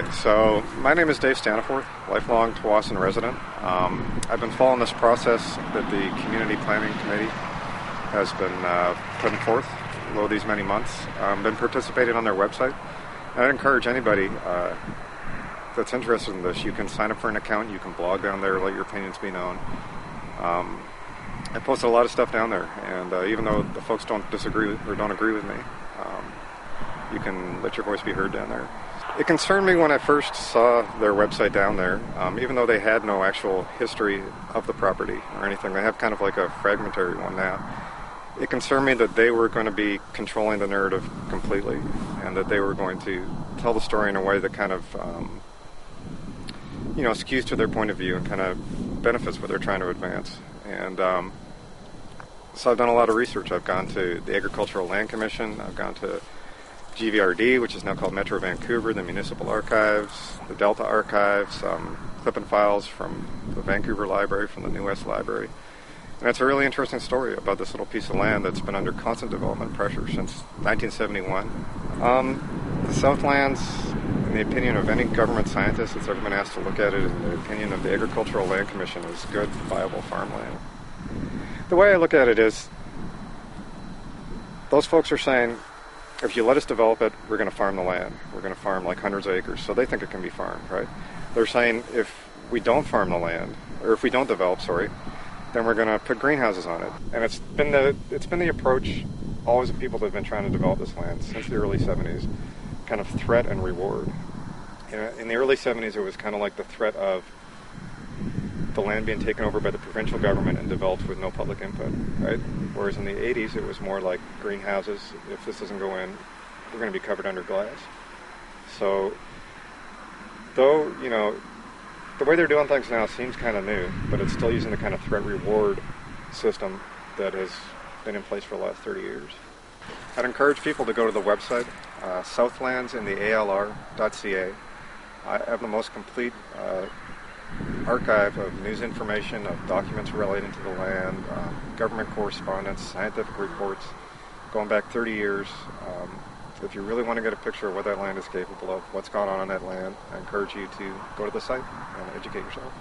So, my name is Dave Staniforth, lifelong Tawasin resident. I've been following this process that the Community Planning Committee has been putting forth over these many months. I've been participating on their website. And I'd encourage anybody that's interested in this, you can sign up for an account, you can blog down there, let your opinions be known. I posted a lot of stuff down there, and even though the folks don't disagree or don't agree with me, you can let your voice be heard down there. It concerned me when I first saw their website down there, even though they had no actual history of the property or anything. They have kind of like a fragmentary one now. It concerned me that they were going to be controlling the narrative completely, and that they were going to tell the story in a way that kind of, skews to their point of view and kind of benefits what they're trying to advance. And so I've done a lot of research. I've gone to the Agricultural Land Commission. I've gone to GVRD, which is now called Metro Vancouver, the Municipal Archives, the Delta Archives, clip and files from the Vancouver Library, from the New West Library. And it's a really interesting story about this little piece of land that's been under constant development pressure since 1971. The Southlands, in the opinion of any government scientist that's ever been asked to look at it, in the opinion of the Agricultural Land Commission, is good, viable farmland. The way I look at it is, those folks are saying, if you let us develop it, we're going to farm the land. We're going to farm like hundreds of acres. So they think it can be farmed, right? They're saying if we don't farm the land, or if we don't develop, then we're going to put greenhouses on it. And it's been the approach always of people that have been trying to develop this land since the early 70s, kind of threat and reward. In the early 70s, it was kind of like the threat of the land being taken over by the provincial government and developed with no public input, right? Whereas in the 80s, it was more like greenhouses. If this doesn't go in, we're going to be covered under glass. So, though, the way they're doing things now seems kind of new, but it's still using the kind of threat-reward system that has been in place for the last 30 years. I'd encourage people to go to the website, southlandsinthealr.ca. I have the most complete archive of news information, of documents relating to the land, government correspondence, scientific reports, going back 30 years. If you really want to get a picture of what that land is capable of, what's gone on that land, I encourage you to go to the site and educate yourself.